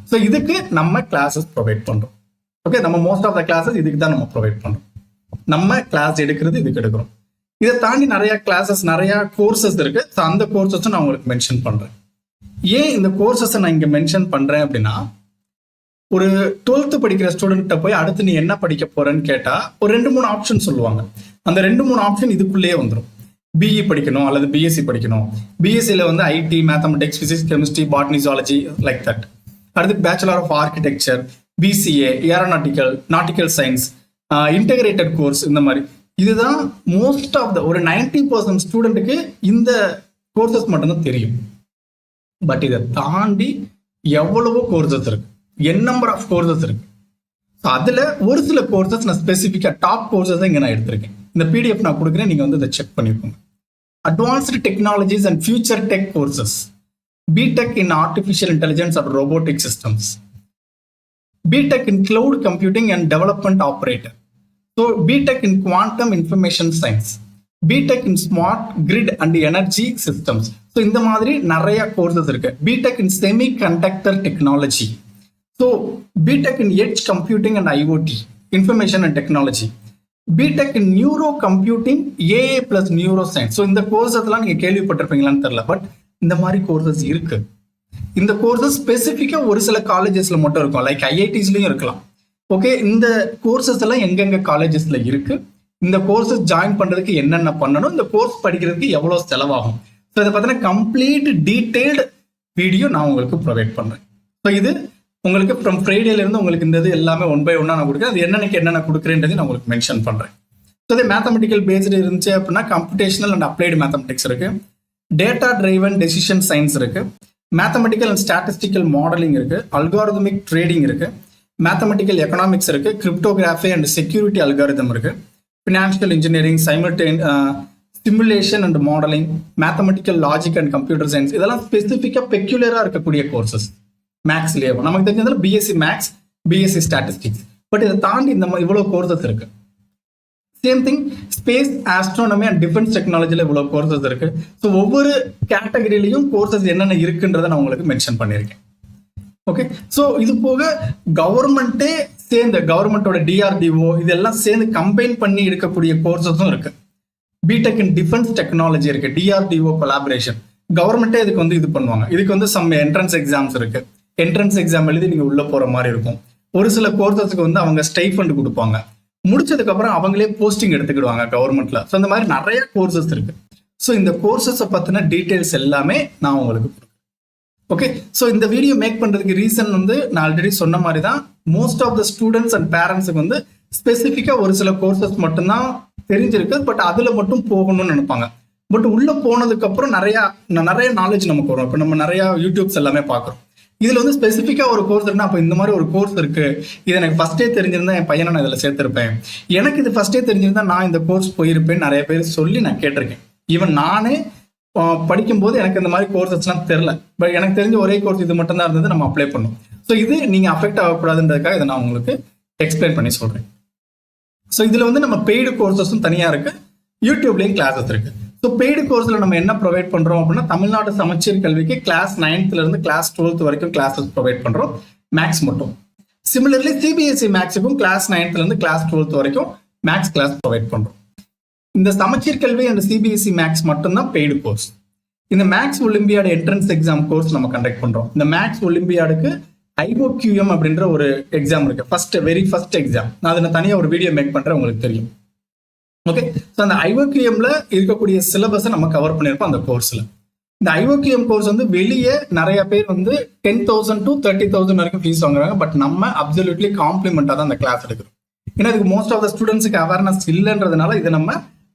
So இதுக்கு நம்ம கிளாஸஸ் ப்ரொவைட் பண்றோம். ஓகே, நம்ம மோஸ்ட் ஆஃப் த கிளாஸஸ் இதுக்கு தான் நம்ம ப்ரொவைட் பண்றோம். நம்ம கிளாஸ் எடுக்கிறது இதுக்கு எடுக்கிறோம். இதை தாண்டி நிறைய கிளாஸஸ், நிறைய கோர்சஸ் இருக்கு. ஸோ அந்த கோர்சஸும் நான் உங்களுக்கு மென்ஷன் பண்றேன். ஏன் இந்த கோர்சஸை நான் இங்க மென்ஷன் பண்றேன் அப்படின்னா, ஒரு 12th படிக்கிற ஸ்டூடெண்ட்ட போய் அடுத்து நீ என்ன படிக்க போறேன்னு கேட்டா ஒரு 2-3 ஆப்ஷன் சொல்லுவாங்க. அந்த 2-3 ஆப்ஷன் இதுக்குள்ளேயே வந்துடும். பிஇ படிக்கணும் அல்லது பிஎஸ்சி படிக்கணும். பிஎஸ்சியில் வந்து IT, mathematics, physics, chemistry, botany, zoology like that. அடுத்து bachelor of architecture, BCA, nautical science, integrated course, இந்த மாதிரி. இதுதான் மோஸ்ட் ஆஃப் த ஒரு 90% ஸ்டூடெண்ட்டுக்கு இந்த கோர்சஸ் மட்டும்தான் தெரியும். பட் இதை தாண்டி எவ்வளவோ கோர்சஸ் இருக்கு, நம்பர் ஆஃப் கோர்சஸ் இருக்கு. அதுல ஒரு சில கோர்சஸ் நான் ஸ்பெசிஃபிக்கா டாப் கோர்சஸ் இங்க நான் எடுத்திருக்கேன். இந்த பிடிஎஃப் நான் கொடுக்குறேன், நீங்க வந்து இதை செக் பண்ணிக்கோங்க. Advanced technologies and future tech courses, BTech in artificial intelligence and robotic systems, BTech in cloud computing and development operator, so BTech in quantum information science, BTech in smart grid and energy systems. So இந்த மாதிரி நிறைய கோர்சஸ் இருக்கு. BTech in semiconductor technology, so BTech in edge computing and IoT, information and technology, BTech in neuro computing, A A plus neuroscience. So இந்த கோர்சஸ்லாம் நீங்க கேள்விப்பட்டிருப்பீங்களான்னு தெரியல, பட் இந்த மாதிரி கோர்சஸ் இருக்கு. இந்த கோர்சஸ் ஸ்பெசிஃபிக்கா ஒரு சில காலேஜஸ்ல மட்டும் இருக்கும், லைக் ஐஐடிஸ்லயும் இருக்கலாம். ஓகே, இந்த கோர்சஸ் எல்லாம் எங்கெங்க காலேஜஸ்ல இருக்கு, இந்த கோர்சஸ் ஜாயின் பண்றதுக்கு என்னென்ன பண்ணணும், இந்த கோர்ஸ் படிக்கிறதுக்கு எவ்வளவு செலவாகும், ஸோ இதை பார்த்தீங்கன்னா கம்ப்ளீட் டீடைல்டு வீடியோ நான் உங்களுக்கு ப்ரொவைட் பண்றேன். ஸோ இது உங்களுக்கு ஃப்ரம் ஃப்ரைடேல இருந்து உங்களுக்கு இந்த இது எல்லாமே 1 by 1 நான் கொடுக்குறேன். அது என்னென்ன கொடுக்குறேன்றது நான் உங்களுக்கு மென்ஷன் பண்றேன். ஸோ இது மேத்தமெட்டிக்கல் பேஸ்டு இருந்துச்சு அப்படின்னா கம்ப்யூட்டேஷனல் அண்ட் அப்ளைடு மேத்தமெட்டிக்ஸ் இருக்கு, டேட்டா டிரைவன் டெசிஷன் சயின்ஸ் இருக்கு, மேத்தமெட்டிக்கல் அண்ட் ஸ்டாட்டிஸ்டிக்கல் மாடலிங் இருக்கு, அல்காரிதமிக் ட்ரேடிங் இருக்கு, மேத்தமெட்டிக்கல் எக்கனாமிக்ஸ் இருக்கு, கிரிப்டோகிராஃபி அண்ட் செக்யூரிட்டி அல்காரிதம் இருக்கு, financial engineering, simulation and modelling, mathematical logic and computer science. இதெல்லாம் ஸ்பெசிஃபிக்கா பெக்யூலரா இருக்கக்கூடிய கோர்சஸ் மேக்ஸ்லயே. நமக்கு தெரிஞ்சதுல BSc maths, BSc statistics. But இதை தாண்டி இந்த மாதிரி இவ்வளவு கோர்சஸ் இருக்கு. Same thing space, astronomy and defence டெக்னாலஜில இவ்வளவு கோர்சஸ் இருக்கு. ஸோ ஒவ்வொரு கேட்டகரியிலையும் கோர்சஸ் என்னென்ன இருக்குன்றதை நான் உங்களுக்கு மென்ஷன் பண்ணியிருக்கேன். ஓகே, ஸோ இது போக கவர்மெண்ட்டே சேர்ந்து, கவர்மெண்டோட டிஆர்டிஓ இதெல்லாம் சேர்ந்து கம்பைன் பண்ணி எடுக்கக்கூடிய கோர்சஸும் இருக்கு. பிடெக் இன் டிஃபென்ஸ் டெக்னாலஜி இருக்கு, டிஆர்டிஓ கொலாபரேஷன். கவர்மெண்ட்டே இதுக்கு வந்து இது பண்ணுவாங்க. இதுக்கு வந்து சம் என்ட்ரன்ஸ் எக்ஸாம்ஸ் இருக்கு. என்ட்ரன்ஸ் எக்ஸாம் எழுதி நீங்க உள்ள போற மாதிரி இருக்கும். ஒரு சில கோர்சஸ்க்கு வந்து அவங்க ஸ்டைஃபண்ட் கொடுப்பாங்க. முடிச்சதுக்கு அப்புறம் அவங்களே போஸ்டிங் எடுத்துக்கிடுவாங்க கவர்மெண்ட்ல. ஸோ இந்த மாதிரி நிறைய கோர்சஸ் இருக்கு. ஸோ இந்த கோர்சஸை பத்தின டீடைல்ஸ் எல்லாமே நான் உங்களுக்கு கொடுக்குறேன். ஓகே, ஸோ இந்த வீடியோ மேக் பண்றதுக்கு ரீசன் வந்து நான் ஆல்ரெடி சொன்ன மாதிரி தான். Most of the students and பேரண்ட்ஸுக்கு வந்து ஸ்பெசிஃபிக்கா ஒரு சில கோர்சஸ் மட்டும்தான் தெரிஞ்சிருக்கு, பட் அதுல மட்டும் போகணும்னு நினைப்பாங்க. பட் உள்ள போனதுக்கு அப்புறம் நிறைய நாலேஜ் நமக்கு வரும். இப்போ நம்ம நிறைய யூடியூப்ஸ் எல்லாமே பார்க்குறோம். இதுல வந்து ஸ்பெசிஃபிக்கா ஒரு கோர்ஸ் இருக்குன்னா அப்போ இந்த மாதிரி ஒரு கோர்ஸ் இருக்கு, இது எனக்கு ஃபர்ஸ்டே தெரிஞ்சிருந்தா என் பையனை நான் இதில் சேர்த்திருப்பேன், எனக்கு இது ஃபர்ஸ்டே தெரிஞ்சிருந்தா நான் இந்த கோர்ஸ் போயிருப்பேன் நிறைய பேர் சொல்லி நான் கேட்டிருக்கேன். ஈவன் நானே படிக்கும்போது எனக்கு இந்த மாதிரி கோர்சஸ்லாம் தெரில, பட் எனக்கு தெரிஞ்ச ஒரே கோர்ஸ் இது மட்டும் தான் இருந்தது, நம்ம அப்ளை பண்ணோம். ஸோ இது நீங்க அஃபெக்ட் ஆகக்கூடாதுன்றதுக்காக இதை நான் உங்களுக்கு எக்ஸ்பிளைன் பண்ணி சொல்றேன். ஸோ இதுல வந்து நம்ம பெய்டு கோர்சஸும் தனியா இருக்கு, யூடியூப்லயும் கிளாஸஸ் இருக்கு. ஸோ பெய்டு கோர்ஸ்ல நம்ம என்ன ப்ரொவைட் பண்றோம் அப்படின்னா, தமிழ்நாடு சமச்சீர் கல்விக்கு கிளாஸ் 9th இருந்து கிளாஸ் 12th வரைக்கும் கிளாஸஸ் ப்ரொவைட் பண்றோம், மேக்ஸ் மட்டும். சிமிலர்லி சிபிஎஸ்இ மேக்ஸுக்கும் கிளாஸ் 9th இருந்து கிளாஸ் 12th வரைக்கும் மேக்ஸ் கிளாஸ் ப்ரொவைட் பண்றோம். இந்த Samacheer Kalvi and CBSE maths மட்டும்தான் பெய்டு கோர்ஸ். இந்த maths olympiad entrance exam course நம்ம கண்டக்ட் பண்றோம். இந்த மேக்ஸ் ஒலிம்பியாடுக்கு IOQM அப்படின்ற ஒரு எக்ஸாம் இருக்கு, வெரி ஃபர்ஸ்ட் எக்ஸாம். நான் அதில் தனியாக ஒரு வீடியோ மேக் பண்றேன், உங்களுக்கு தெரியும். ஓகே, ஸோ அந்த IOQMல இருக்கக்கூடிய சிலபஸை நம்ம கவர் பண்ணியிருப்போம் அந்த கோர்ஸ்ல. இந்த IOQM கோர்ஸ் வந்து வெளியே நிறைய பேர் வந்து 10,000 to 30,000 வரைக்கும் ஃபீஸ் வாங்குறாங்க. பட் நம்ம அப்சல்யூட்லி காம்ப்ளிமெண்டா தான் அந்த கிளாஸ் எடுக்கிறோம். ஏன்னா இதுக்கு மோஸ்ட் ஆஃப் த ஸ்டூடெண்ட்ஸுக்கு அவேர்னஸ் இல்லைன்றதுனால இதை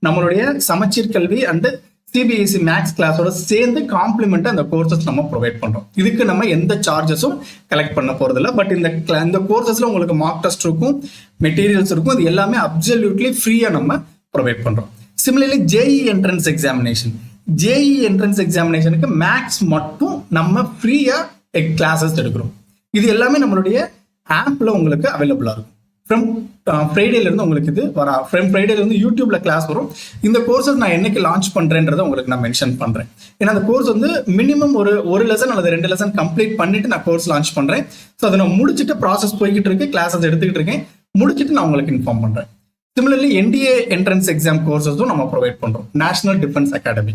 நம்மளுடைய சமச்சீர் கல்வி அண்ட் சிபிஎஸ்இ மேக்ஸ் கிளாஸோட சேர்ந்து காம்ப்ளிமெண்டா அந்த கோர்சஸ் நம்ம ப்ரொவைட் பண்றோம். இதுக்கு நம்ம எந்த சார்ஜஸும் கலெக்ட் பண்ண போறது இல்லை. பட் இந்த கோர்சஸ்ல உங்களுக்கு மார்க் டெஸ்ட் இருக்கும், மெட்டீரியல்ஸ் இருக்கும், இது எல்லாமே அப்சல்யூட்லி ஃப்ரீயா நம்ம ப்ரொவைட் பண்றோம். Similarly JEE entrance examination, JEE entrance எக்ஸாமினேஷனுக்கு மேக்ஸ் மட்டும் நம்ம ஃப்ரீயா கிளாஸஸ் எடுக்கிறோம். இது எல்லாமே நம்மளுடைய ஆப்ல உங்களுக்கு அவைலபிளா இருக்கும். ஃப்ரம் ஃப்ரைடேல இருந்து உங்களுக்கு இது ஃப்ரம் ஃப்ரைடேல இருந்து யூடியூப்ல கிளாஸ் வரும். இந்த கோர்ஸஸ் நான் என்னைக்கு லான்ச் பண்றேன்றதை உங்களுக்கு நான் மென்ஷன் பண்றேன். ஏன்னா அந்த கோர்ஸ் வந்து மினிமம் ஒரு லெசன் அல்லது 2 லெசன் கம்ப்ளீட் பண்ணிட்டு நான் கோர்ஸ் லான்ச் பண்றேன். ஸோ அதை நான் முடிச்சுட்டு ப்ராசஸ் போய்கிட்டு இருக்கு, கிளாஸஸ் எடுத்துக்கிட்டு இருக்கேன், முடிச்சுட்டு நான் உங்களுக்கு இன்ஃபார்ம் பண்றேன். சிமிலர்லி NDA என்ட்ரன்ஸ் எக்ஸாம் கோர்சஸும் நம்ம ப்ரொவைட் பண்றோம், national defence academy.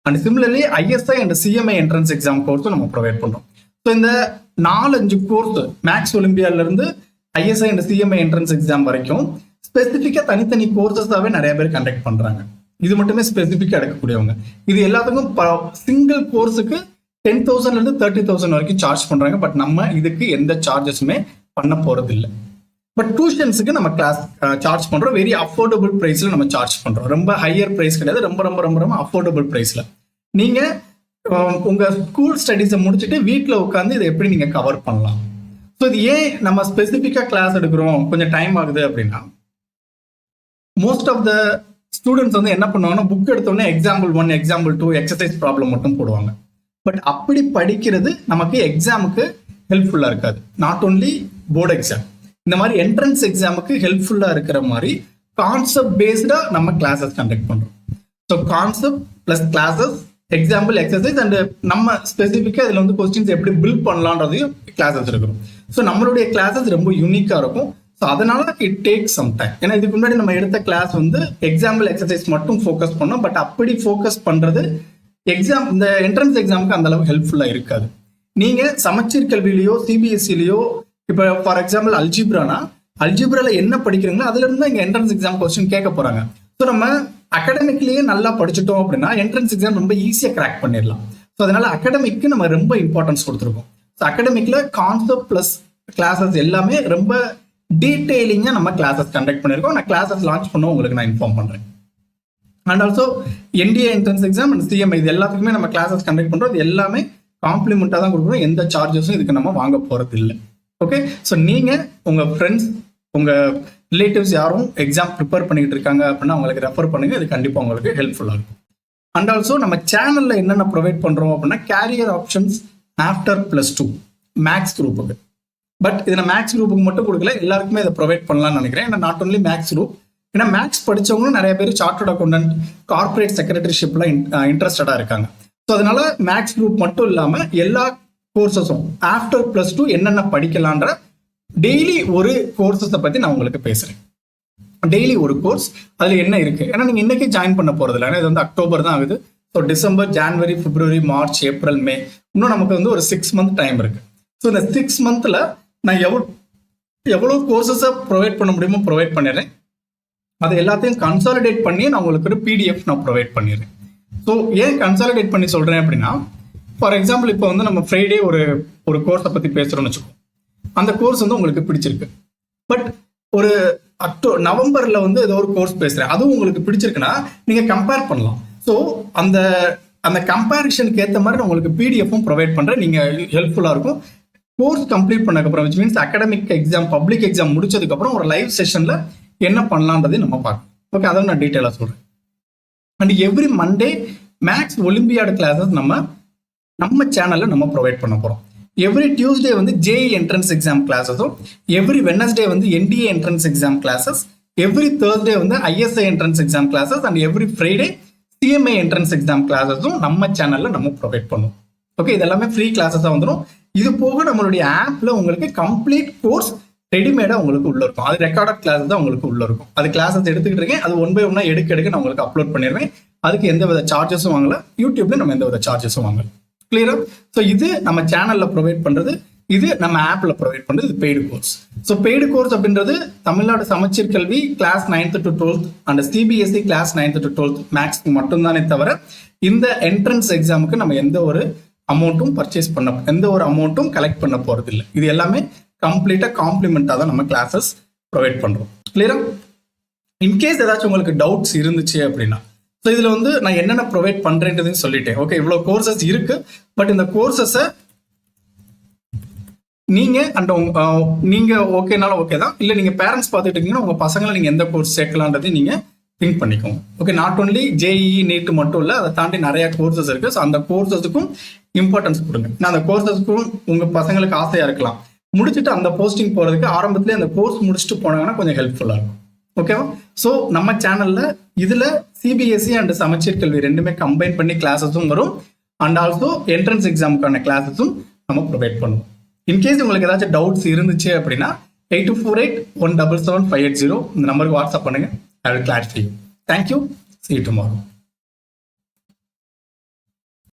And similarly ISI and CMA entrance exam கோர்ஸும் நம்ம ப்ரொவைட் பண்றோம். ஸோ இந்த 4-5 கோர்ஸ் மேக்ஸ் ஒலிம்பியாட்ல இருந்து ISI and CMA entrance exam வரைக்கும் ஸ்பெசிஃபிக்கா தனித்தனி கோர்சஸாவே நிறைய பேர் கண்டக்ட் பண்றாங்க. இது மட்டுமே ஸ்பெசிஃபிக்கா எடுக்கக்கூடியவங்க. இது எல்லாத்துக்கும் சிங்கிள் கோர்ஸுக்கு 10,000 இருந்து 30,000 வரைக்கும் சார்ஜ் பண்றாங்க. பட் நம்ம இதுக்கு எந்த சார்ஜஸுமே பண்ண போறது இல்லை. பட் டியூஷன்ஸுக்கு நம்ம கிளாஸ் சார்ஜ் பண்றோம், வெரி அஃபோர்டபுள் பிரைஸ்ல நம்ம சார்ஜ் பண்றோம். ரொம்ப ஹையர் பிரைஸ் கிடையாது, ரொம்ப ரொம்ப ரொம்ப ரொம்ப அஃபோர்டபுள் பிரைஸ்ல. நீங்க உங்க ஸ்கூல் ஸ்டடீஸை முடிச்சுட்டு வீட்டில் உட்காந்து இதை எப்படி நீங்க கவர் பண்ணலாம். ஸோ இது ஏன் நம்ம ஸ்பெசிஃபிக்கா கிளாஸ் எடுக்கிறோம், கொஞ்சம் டைம் ஆகுது அப்படின்னா, மோஸ்ட் ஆஃப் த ஸ்டூடெண்ட்ஸ் வந்து என்ன பண்ணுவாங்கன்னா, புக் எடுத்தோடனே எக்ஸாம்பிள் 1, எக்ஸாம்பிள் 2, எக்ஸசைஸ் ப்ராப்ளம் மட்டும் போடுவாங்க. பட் அப்படி படிக்கிறது நமக்கு எக்ஸாமுக்கு ஹெல்ப்ஃபுல்லா இருக்காது. நாட் ஓன்லி போர்டு எக்ஸாம், இந்த மாதிரி என்ட்ரன்ஸ் எக்ஸாமுக்கு ஹெல்ப்ஃபுல்லா இருக்கிற மாதிரி கான்செப்ட் பேஸ்டா நம்ம கிளாஸஸ் கண்டக்ட் பண்றோம். So concept plus classes, example, exercise and நம்ம ஸ்பெசிஃபிக்கா இதுல வந்து கொஸ்டின்ஸ் எப்படி பில்ட் பண்ணலான்றதையும் கிளாஸஸ் இருக்கிறோம். ஸோ நம்மளுடைய கிளாஸஸ் ரொம்ப யூனிக்கா இருக்கும். ஸோ அதனால இட் டேக் சம் டைம். ஏன்னா இதுக்கு முன்னாடி நம்ம எடுத்த கிளாஸ் வந்து எக்ஸாம்பிள், எக்ஸசைஸ் மட்டும் ஃபோக்கஸ் பண்ணோம். பட் அப்படி ஃபோக்கஸ் பண்றது எக்ஸாம், இந்த என்ட்ரன்ஸ் எக்ஸாமுக்கு அந்த அளவுக்கு ஹெல்ப்ஃபுல்லா இருக்காது. நீங்க சமச்சீர் கல்வியிலையோ சிபிஎஸ்சிலையோ, இப்போ ஃபார் எக்ஸாம்பிள் அல்ஜிப்ரால என்ன படிக்கிறீங்களோ அதுல இருந்து இங்க என்ட்ரன்ஸ் எக்ஸாம் கொஸ்டின் கேட்க போறாங்க. ஸோ நம்ம அகாடமிக்லயே நல்லா படிச்சுட்டோம் அப்படின்னா என்ட்ரன்ஸ் எக்ஸாம் ரொம்ப ஈஸியா கிராக் பண்ணிடலாம். ஸோ அதனால அகாடமிக்கு நம்ம ரொம்ப இம்பார்ட்டன்ஸ் கொடுத்துருக்கோம். ஸோ அகாடமிக்ல கான்செப்ட் பிளஸ் கிளாஸஸ் எல்லாமே ரொம்ப டீடைலிங்கா நம்ம கிளாஸஸ் கண்டக்ட் பண்ணிருக்கோம். நான் கிளாஸஸ் லான்ச் பண்ண உங்களுக்கு நான் இன்ஃபார்ம் பண்றேன். And also NDA entrance exam and CMA இது எல்லாத்துக்குமே நம்ம கிளாஸஸ் கண்டக்ட் பண்றோம். இது எல்லாமே காம்ப்ளிமெண்டா தான் கொடுக்குறோம், எந்த சார்ஜஸும் இதுக்கு நம்ம வாங்க போறது இல்லை. ஓகே, ஸோ நீங்க உங்க ஃப்ரெண்ட்ஸ், உங்க ரிலேட்டிவ்ஸ் யாரும் எக்ஸாம் ப்ரிப்பேர் பண்ணிட்டு இருக்காங்க அப்படின்னா உங்களுக்கு ரெஃபர் பண்ணுங்க, இது கண்டிப்பா உங்களுக்கு ஹெல்ப்ஃபுல்லா இருக்கும். அண்ட் ஆல்சோ நம்ம சேனல்ல என்னென்ன ப்ரொவைட் பண்றோம் அப்படின்னா, கேரியர் ஆப்ஷன்ஸ் ஆஃப்டர் +2 மேக்ஸ் குரூப்புக்கு. பட் இதை மேக்ஸ் குரூப்புக்கு மட்டும் கொடுக்கல, எல்லாருக்குமே இதை ப்ரொவைட் பண்ணலாம்னு நினைக்கிறேன். ஏன்னா நாட் ஒன்லி மேக்ஸ் குரூப், ஏன்னா மேக்ஸ் படிச்சவங்களும் நிறைய பேர் சார்ட்டர்ட் அக்கௌண்டன்ட், கார்பரேட் செக்ரட்டரிஷிப்ல இன்ட்ரெஸ்டடா இருக்காங்க. ஸோ அதனால மேக்ஸ் குரூப் மட்டும் இல்லாம எல்லா கோர்சஸும் ஆஃப்டர் +2 என்னென்ன படிக்கலான்ற டெய்லி ஒரு கோர்சஸை பத்தி நான் உங்களுக்கு பேசுறேன். டெய்லி ஒரு கோர்ஸ், அதுல என்ன இருக்கு, ஏன்னா நீங்க இன்னைக்கு ஜாயின் பண்ண போறது இல்லை, ஏன்னா இது வந்து அக்டோபர் தான் ஆகுது. ஸோ டிசம்பர், ஜனவரி, பிப்ரவரி, மார்ச், ஏப்ரல், மே, இன்னும் நமக்கு வந்து ஒரு 6 மந்த் டைம் இருக்கு. ஸோ இந்த 6 மந்த்ல நான் எவ்வளோ கோர்சஸை ப்ரொவைட் பண்ண முடியுமோ ப்ரொவைட் பண்ணிடுறேன். அதை எல்லாத்தையும் கன்சாலிடேட் பண்ணி நான் உங்களுக்கு ஒரு பிடிஎஃப் நான் ப்ரொவைட் பண்ணிடுறேன். ஸோ ஏன் கன்சாலிடேட் பண்ணி சொல்கிறேன் அப்படின்னா, ஃபார் எக்ஸாம்பிள் இப்போ வந்து நம்ம ஃப்ரைடே ஒரு கோர்ஸை பற்றி பேசுகிறோம்னு வச்சுக்கோம். அந்த கோர்ஸ் வந்து உங்களுக்கு பிடிச்சிருக்கு. பட் ஒரு நவம்பரில் வந்து ஏதோ ஒரு கோர்ஸ் பேசுகிறேன், அதுவும் உங்களுக்கு பிடிச்சிருக்குன்னா நீங்கள் கம்பேர் பண்ணலாம். ஸோ அந்த கம்பேரிஷனுக்கு ஏற்ற மாதிரி நான் உங்களுக்கு பிடிஎஃப்பும் ப்ரொவைட் பண்ணுறேன். நீங்கள் ஹெல்ப்ஃபுல்லாக இருக்கும். கோர்ஸ் கம்ப்ளீட் பண்ணக்கப்புறம், which means academic exam, public exam முடிச்சதுக்கப்புறம் ஒரு லைவ் செஷனில் என்ன பண்ணலான்றதை நம்ம பார்க்கணும். ஓகே, அதை நான் டீட்டெயிலாக சொல்கிறேன். And every Monday maths olympiad classes நம்ம சேனலில் நம்ம ப்ரொவைட் பண்ண போகிறோம். எவ்ரி டியூஸ்டே வந்து ஜேஇ என்ட்ரன்ஸ் எக்ஸாம் கிளாஸஸும், எவ்ரி வெனஸ்டே வந்து NDA entrance exam classes, every Thursday வந்து ISI entrance exam classes and every Friday CMI entrance exam கிளாஸஸும் நம்ம சேனலில் நம்ம ப்ரொவைட் பண்ணுவோம். ஓகே, இது எல்லாமே ஃப்ரீ கிளாஸஸாக வந்துடும். இது போக நம்மளுடைய ஆப்பில் உங்களுக்கு கம்ப்ளீட் கோர்ஸ் ரெடிமேடாக உங்களுக்கு உள்ள இருக்கும். அது ரெக்கார்டட் கிளாஸ் தான் உங்களுக்கு உள்ள இருக்கும். அது கிளாஸஸ் எடுத்துக்கிட்டு இருக்கேன். அது ஒன் பை ஒன்னா எடுக்க நான் உங்களுக்கு அப்லோட் பண்ணிடுவேன். அதுக்கு எந்த வித சார்ஜஸும் வாங்கல. யூடியூப்ல நம்ம எந்த வித சார்ஜஸும் வாங்கல. கிளியரா? ஸோ இது நம்ம சேனல்ல ப்ரொவைட் பண்றது, இது நம்ம ஆப்ல ப்ரொவைட் பண்றது, இது paid course. So paid course அப்படின்றது Tamil Nadu Samacheer Kalvi class 9th to 12th and CBSE class 9th to 12th maths மட்டும்தானே தவிர இந்த என்ட்ரன்ஸ் எக்ஸாமுக்கு நம்ம எந்த ஒரு அமௌண்ட்டும் எந்த ஒரு அமௌண்ட்டும் கலெக்ட் பண்ண போறது இல்லை. இது எல்லாமே கம்ப்ளீட்டா காம்ப்ளிமெண்டா தான் நம்ம கிளாஸஸ் ப்ரொவைட் பண்றோம். கிளியரா? இன்கேஸ் ஏதாச்சும் உங்களுக்கு டவுட்ஸ் இருந்துச்சு அப்படின்னா, ஸோ இதுல வந்து நான் என்னென்ன ப்ரொவைட் பண்றேன்றதையும் சொல்லிட்டேன். ஓகே, இவ்வளவு கோர்சஸ் இருக்கு. பட் இந்த கோர்சஸை நீங்க ஓகேனாலும் ஓகே தான். இல்லை நீங்க பேரண்ட்ஸ் பார்த்துட்டு இருக்கீங்கன்னா உங்க பசங்களை நீங்க எந்த கோர்ஸ் சேர்க்கலான்றதையும் நீங்க திங்க் பண்ணிக்கோங்க. Okay, not only JEE NEET மட்டும் இல்லை, அதை தாண்டி நிறைய கோர்சஸ் இருக்கு. ஸோ அந்த கோர்சஸுக்கும் இம்பார்ட்டன்ஸ் கொடுங்க. நான் அந்த கோர்சஸ்க்கும் உங்க பசங்களுக்கு ஆசையா இருக்கலாம், முடிச்சுட்டு அந்த போஸ்டிங் போறதுக்கு ஆரம்பத்திலே அந்த கோர்ஸ் முடிச்சுட்டு போனாங்கன்னா கொஞ்சம் ஹெல்ப்ஃபுல்லா இருக்கும். ஓகேவா? ஸோ நம்ம சேனல்ல இதுல சிபிஎஸ்இ அண்ட் சமச்சீர் கல்வி ரெண்டுமே கம்பைன் பண்ணி கிளாஸஸும் வரும் அண்ட் ஆல்சோ என்ட்ரன்ஸ் எக்ஸாமுக்கான கிளாஸஸும் நம்ம ப்ரொவைட் பண்ணுவோம். இன்கேஸ் உங்களுக்கு ஏதாச்சும் டவுட்ஸ் இருந்துச்சு அப்படின்னா 8248177580 இந்த நம்பருக்கு வாட்ஸ்அப் பண்ணுங்க. I will clarify you. Thank you. See you tomorrow.